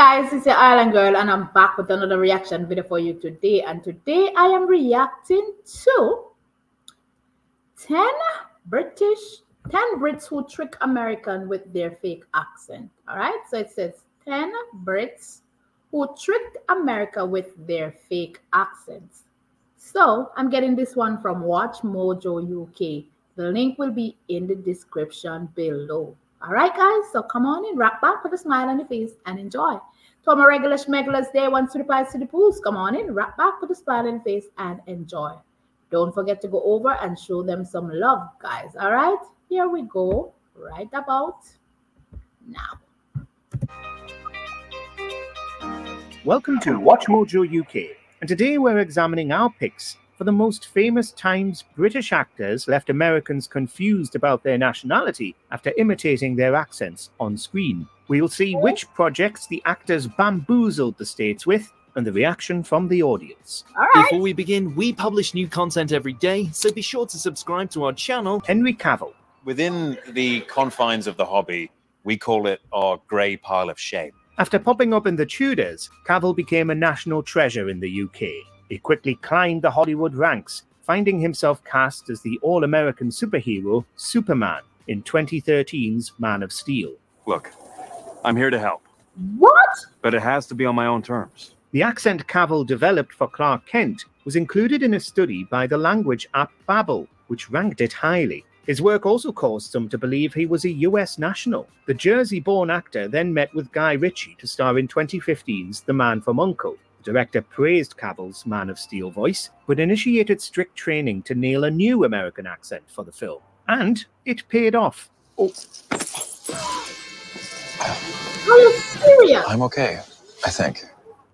guys, it's your Island Girl and I'm back with another reaction video for you today. And today I am reacting to 10 Brits who trick American with their fake accent. Alright, so it says 10 Brits who tricked America with their fake accents. So I'm getting this one from Watch Mojo UK. The link will be in the description below. All right, guys, so come on in, rock back with a smile on your face and enjoy. To all my regular schmegglers, day ones to the pies to the poos, come on in, rock back with a smile on your face and enjoy. Don't forget to go over and show them some love, guys. All right, here we go, right about now. Welcome to Watch Mojo UK, and today we're examining our picks for the most famous times British actors left Americans confused about their nationality after imitating their accents on screen. We'll see which projects the actors bamboozled the States with and the reaction from the audience. All right. Before we begin, we publish new content every day, so be sure to subscribe to our channel. Henry Cavill. Within the confines of the hobby, we call it our grey pile of shame. After popping up in The Tudors, Cavill became a national treasure in the UK. He quickly climbed the Hollywood ranks, finding himself cast as the all-American superhero Superman in 2013's Man of Steel. Look, I'm here to help. What? But it has to be on my own terms. The accent Cavill developed for Clark Kent was included in a study by the language app Bale, which ranked it highly. His work also caused some to believe he was a US national. The Jersey-born actor then met with Guy Ritchie to star in 2015's The Man from U.N.C.L.E. The director praised Cavill's Man of Steel voice, but initiated strict training to nail a new American accent for the film. And it paid off. Are you serious? I'm okay, I think.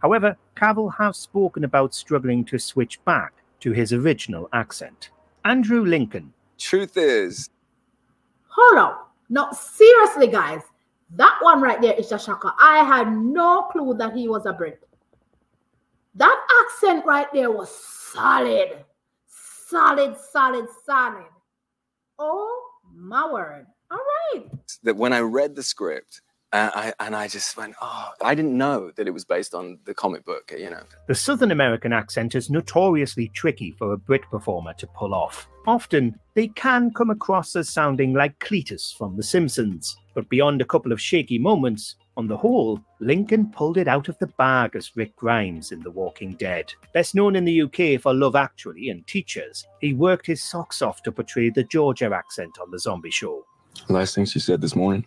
However, Cavill has spoken about struggling to switch back to his original accent. Andrew Lincoln. Truth is... Hold on. No, seriously, guys. That one right there is a shocker. I had no clue that he was a Brit. That accent right there was solid. Solid. Oh, my word. All right. That when I read the script, I just went, oh, I didn't know that it was based on the comic book, you know. The Southern American accent is notoriously tricky for a Brit performer to pull off. Often, they can come across as sounding like Cletus from The Simpsons, but beyond a couple of shaky moments, on the whole, Lincoln pulled it out of the bag as Rick Grimes in The Walking Dead. Best known in the UK for Love Actually and Teachers, he worked his socks off to portray the Georgia accent on The Zombie Show. Last thing she said this morning,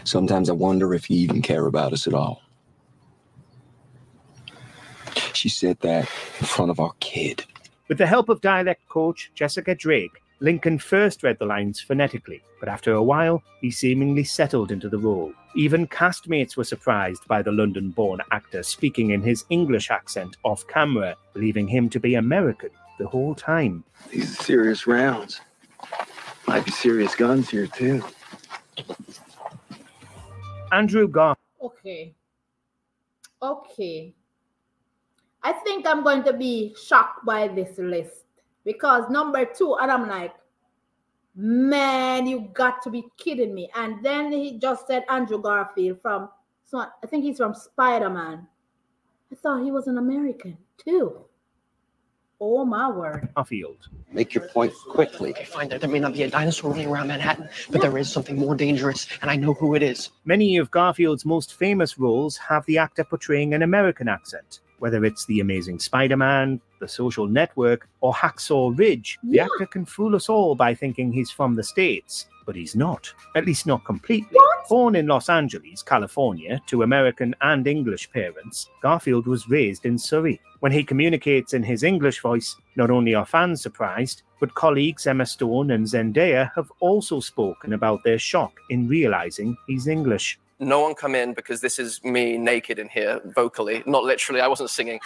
sometimes I wonder if you even care about us at all. She said that in front of our kid. With the help of dialect coach Jessica Drake, Lincoln first read the lines phonetically, but after a while, he seemingly settled into the role. Even castmates were surprised by the London-born actor speaking in his English accent off-camera, believing him to be American the whole time. These are serious rounds. Might be serious guns here, too. Andrew Garfield. Okay. I think I'm going to be shocked by this list because number 2, and I'm like, man, you got to be kidding me. And then he just said Andrew Garfield from, so I think he's from Spider-Man. I thought he was an American too. Oh my word. Garfield. Make your point quickly. I find that there may not be a dinosaur running around Manhattan, but there is something more dangerous, and I know who it is. Many of Garfield's most famous roles have the actor portraying an American accent. Whether it's The Amazing Spider-Man, The Social Network, or Hacksaw Ridge, the actor can fool us all by thinking he's from the States, but he's not. At least not completely. What? Born in Los Angeles, California, to American and English parents, Garfield was raised in Surrey. When he communicates in his English voice, not only are fans surprised, but colleagues Emma Stone and Zendaya have also spoken about their shock in realizing he's English. No one come in because this is me naked in here, vocally. Not literally, I wasn't singing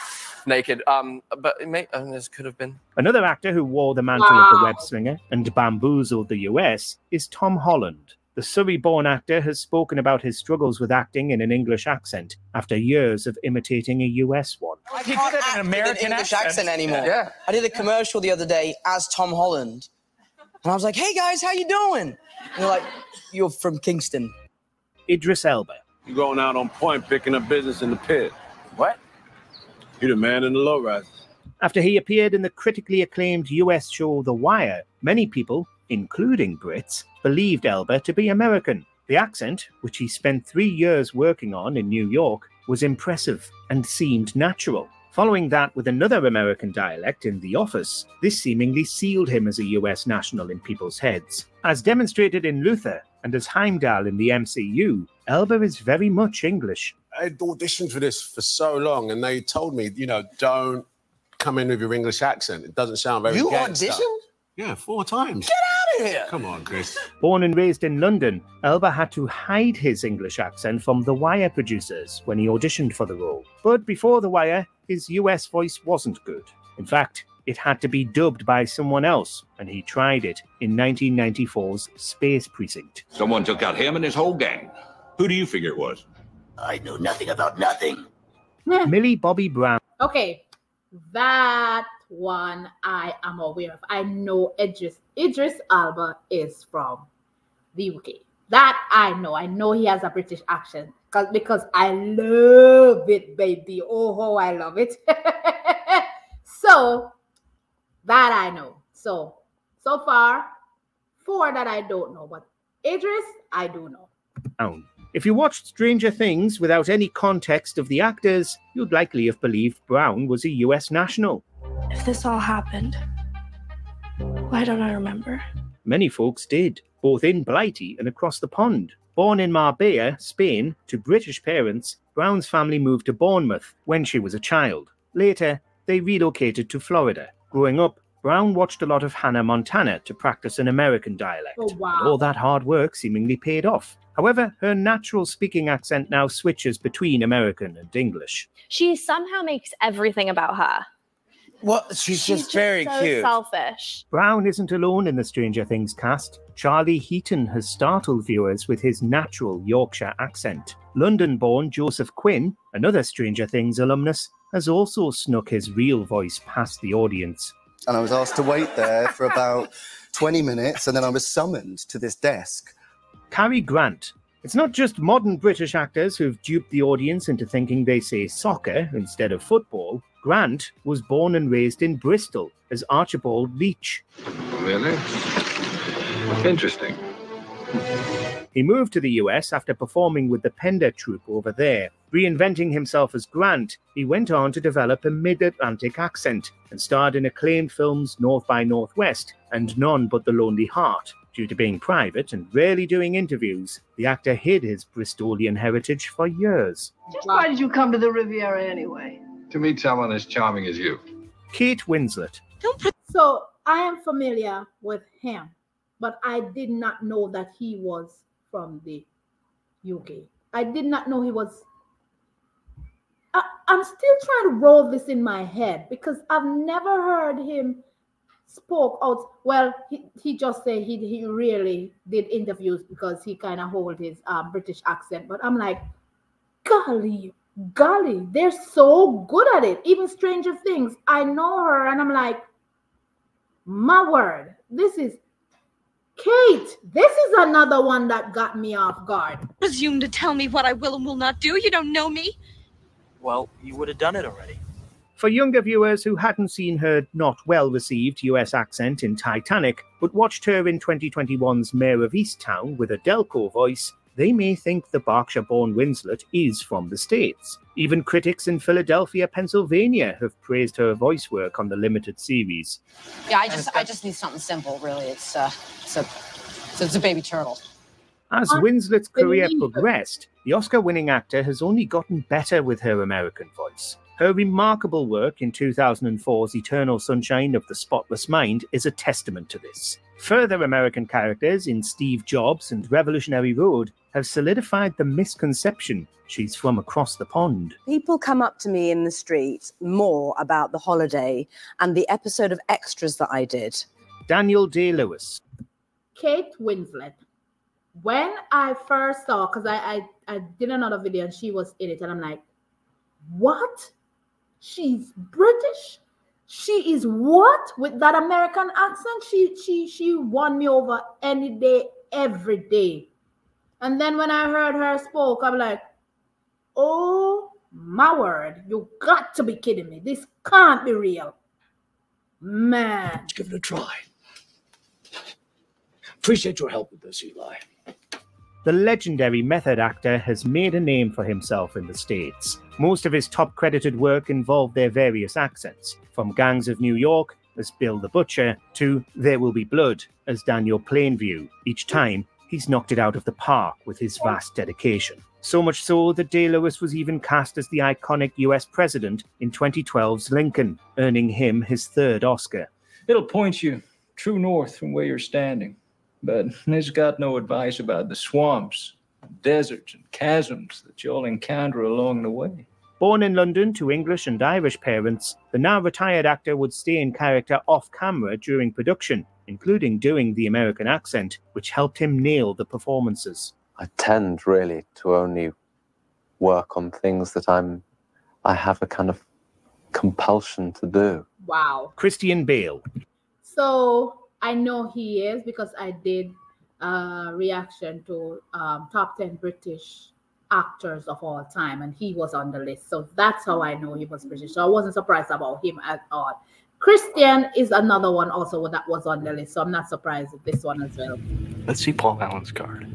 naked. But it may, this could have been. Another actor who wore the mantle of the web slinger and bamboozled the US is Tom Holland. The Surrey-born actor has spoken about his struggles with acting in an English accent after years of imitating a US one. I can't act an American English accent anymore. Yeah. I did a commercial the other day as Tom Holland. And I was like, hey guys, how you doing? And they're like, you're from Kingston. Idris Elba. You going out on point, picking up business in the pit. What? You the man in the lowriders. After he appeared in the critically acclaimed US show The Wire, many people, including Brits, believed Elba to be American. The accent, which he spent 3 years working on in New York, was impressive and seemed natural. Following that with another American dialect in The Office, this seemingly sealed him as a US national in people's heads. As demonstrated in Luther and as Heimdall in the MCU, Elba is very much English. I had auditioned for this for so long, and they told me, you know, don't come in with your English accent. It doesn't sound very gangster. You auditioned? Yeah, 4 times. Get out of here! Come on, Chris. Born and raised in London, Elba had to hide his English accent from The Wire producers when he auditioned for the role. But before The Wire, his US voice wasn't good. In fact, it had to be dubbed by someone else, and he tried it in 1994's Space Precinct. Someone took out him and his whole gang. Who do you figure it was? I know nothing about nothing. Millie Bobby Brown. Okay, that one I am aware of. I know Idris Elba is from the UK. That I know. I know he has a British accent because I love it, baby. Oh, how I love it. So that I know. So far, 4 that I don't know, but Idris, I do know. Brown. If you watched Stranger Things without any context of the actors, you'd likely have believed Brown was a US national. If this all happened, why don't I remember? Many folks did, both in Blighty and across the pond. Born in Marbella, Spain, to British parents, Brown's family moved to Bournemouth when she was a child. Later, they relocated to Florida. Growing up, Brown watched a lot of Hannah Montana to practice an American dialect. Oh, wow. All that hard work seemingly paid off. However, her natural speaking accent now switches between American and English. She somehow makes everything about her. Well, she's just very so cute. Selfish. Brown isn't alone in the Stranger Things cast. Charlie Heaton has startled viewers with his natural Yorkshire accent. London-born Joseph Quinn, another Stranger Things alumnus, has also snuck his real voice past the audience. And I was asked to wait there for about 20 minutes, and then I was summoned to this desk. Cary Grant. It's not just modern British actors who've duped the audience into thinking they say soccer instead of football. Grant was born and raised in Bristol as Archibald Leach. Really? Interesting. He moved to the US after performing with the Pender troupe over there. Reinventing himself as Grant, he went on to develop a mid-Atlantic accent and starred in acclaimed films North by Northwest and None But the Lonely Heart. Due to being private and rarely doing interviews, the actor hid his Bristolian heritage for years. Just why did you come to the Riviera anyway? To meet someone as charming as you. Kate Winslet. So I am familiar with him, but I did not know that he was from the UK. I did not know he was. I'm still trying to roll this in my head because I've never heard him spoke out. Well, he just said he really did interviews because he kind of hold his British accent. But I'm like, golly, they're so good at it. Even Stranger Things, I know her, and I'm like, my word, this is Kate. This is another one that got me off guard. Presume to tell me what I will and will not do. You don't know me. Well, you would have done it already. For younger viewers who hadn't seen her not well-received US accent in Titanic, but watched her in 2021's Mayor of Easttown with a Delco voice, they may think the Berkshire-born Winslet is from the States. Even critics in Philadelphia, Pennsylvania have praised her voice work on the limited series. Yeah, I just need something simple, really. It's a baby turtle. As Winslet's career progressed, the Oscar-winning actor has only gotten better with her American voice. Her remarkable work in 2004's Eternal Sunshine of the Spotless Mind is a testament to this. Further American characters in Steve Jobs and Revolutionary Road have solidified the misconception she's from across the pond. People come up to me in the street more about The Holiday and the episode of Extras that I did. Daniel Day-Lewis. Kate Winslet. When I first saw, because I did another video and she was in it, and I'm like, what? She's British? She is what? With that American accent? She won me over any day, every day. And then when I heard her spoke, I'm like, Oh my word. You got to be kidding me. This can't be real. Man. Let's give it a try. Appreciate your help with this, Eli. The legendary method actor has made a name for himself in the States. Most of his top credited work involved their various accents, from Gangs of New York as Bill the Butcher to There Will Be Blood as Daniel Plainview. Each time, he's knocked it out of the park with his vast dedication. So much so that Day-Lewis was even cast as the iconic US president in 2012's Lincoln, earning him his third Oscar. It'll point you true north from where you're standing, but it's got no advice about the swamps, deserts, and chasms that you'll encounter along the way. Born in London to English and Irish parents, the now retired actor would stay in character off-camera during production, including doing the American accent, which helped him nail the performances. I tend really to only work on things that I have a kind of compulsion to do. Wow. Christian Bale. So I know he is because I did a reaction to top 10 British actors of all time, and he was on the list. So that's how I know he was British. So I wasn't surprised about him at all. Christian is another one also that was on the list, so I'm not surprised with this one as well. Let's see Paul Allen's card.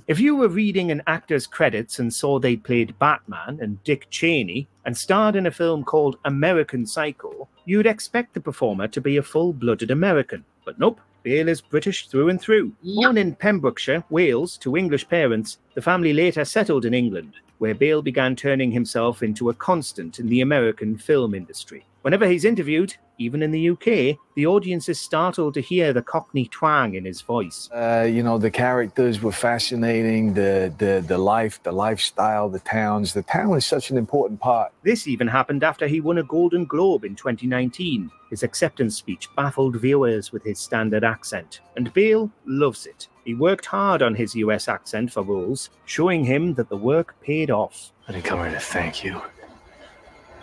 If you were reading an actor's credits and saw they played Batman and Dick Cheney and starred in a film called American Psycho, you'd expect the performer to be a full-blooded American. But nope, Bale is British through and through. Born in Pembrokeshire, Wales, to English parents, the family later settled in England, where Bale began turning himself into a constant in the American film industry. Whenever he's interviewed, even in the UK, the audience is startled to hear the Cockney twang in his voice. You know, the characters were fascinating, the life, the lifestyle, the towns. The town is such an important part. This even happened after he won a Golden Globe in 2019. His acceptance speech baffled viewers with his standard accent, and Bale loves it. He worked hard on his US accent for roles, showing him that the work paid off. I didn't come here to thank you.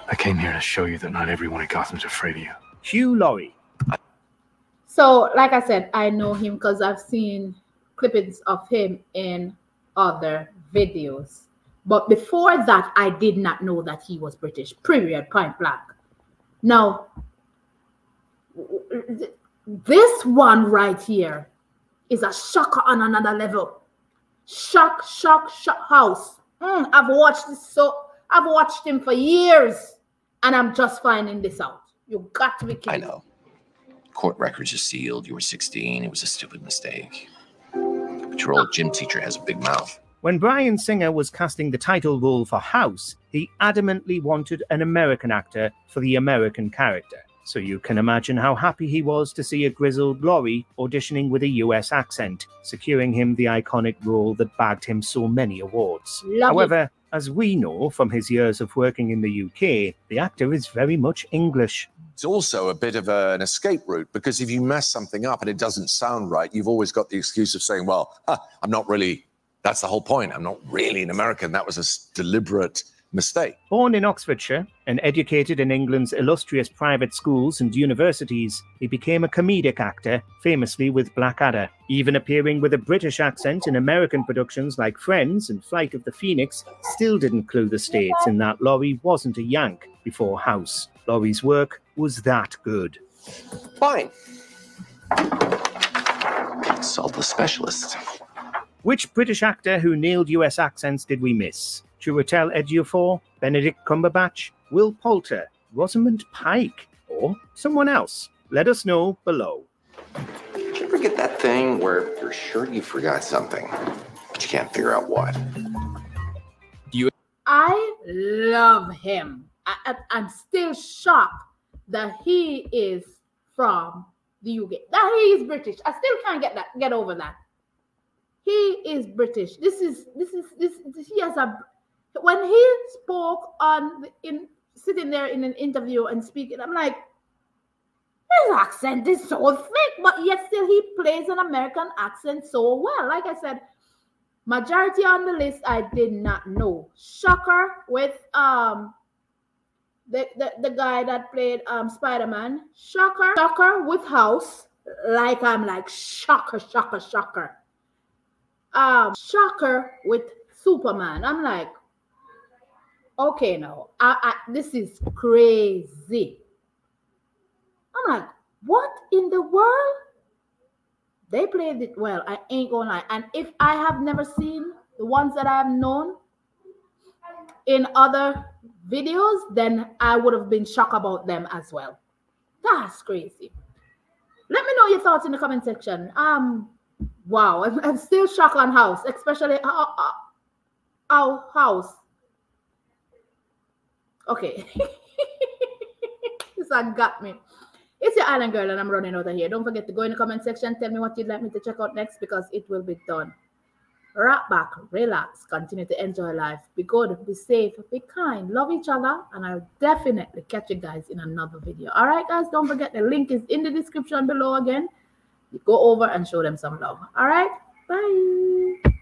I came here to show you that not everyone in Gotham's afraid of you. Hugh Laurie. So, like I said, I know him because I've seen clippings of him in other videos. But before that, I did not know that he was British, period, point blank. Now, this one right here is a shocker on another level. Shock house. I've watched him for years, and I'm just finding this out. You got to be kidding. I know. Court records are sealed. You were 16. It was a stupid mistake. But your old gym teacher has a big mouth. When Bryan Singer was casting the title role for House, he adamantly wanted an American actor for the American character. So you can imagine how happy he was to see a grizzled Laurie auditioning with a US accent, securing him the iconic role that bagged him so many awards. However, as we know from his years of working in the UK, the actor is very much English. It's also a bit of an escape route, because if you mess something up and it doesn't sound right, you've always got the excuse of saying, well, I'm not really, that's the whole point. I'm not really an American. That was a deliberate mistake. Born in Oxfordshire and educated in England's illustrious private schools and universities, he became a comedic actor, famously with Blackadder. Even appearing with a British accent in American productions like Friends and Flight of the Phoenix still didn't clue the States in that Laurie wasn't a Yank before House. Laurie's work was that good. Fine. Consult the specialist. Which British actor who nailed US accents did we miss? Chiwetel Ejiofor, Benedict Cumberbatch, Will Poulter, Rosamund Pike, or someone else? Let us know below. Did you ever get that thing where you're sure you forgot something, but you can't figure out what? I love him. I'm still shocked that he is from the UK. That he is British. I still can't get over that. He is British. This is he has a. When he spoke sitting there in an interview and speaking, I'm like, his accent is so thick, but yet still he plays an American accent so well. Like I said, majority on the list I did not know. Shocker with the guy that played Spider-Man. Shocker with House. Like I'm like shocker. Shocker with Superman. I'm like, Okay, now this is crazy. I'm like, what in the world? They played it well. I ain't gonna lie. And if I have never seen the ones that I have known in other videos, then I would have been shocked about them as well. That's crazy. Let me know your thoughts in the comment section. Wow, I'm still shocked on House, especially our House. Okay. This one got me. It's your island girl and I'm running out of here. Don't forget to go in the comment section. Tell me what you'd like me to check out next because it will be done. Rock back, relax, continue to enjoy life. Be good, be safe, be kind, love each other. And I'll definitely catch you guys in another video. All right, guys, don't forget the link is in the description below again. You go over and show them some love. All right, bye.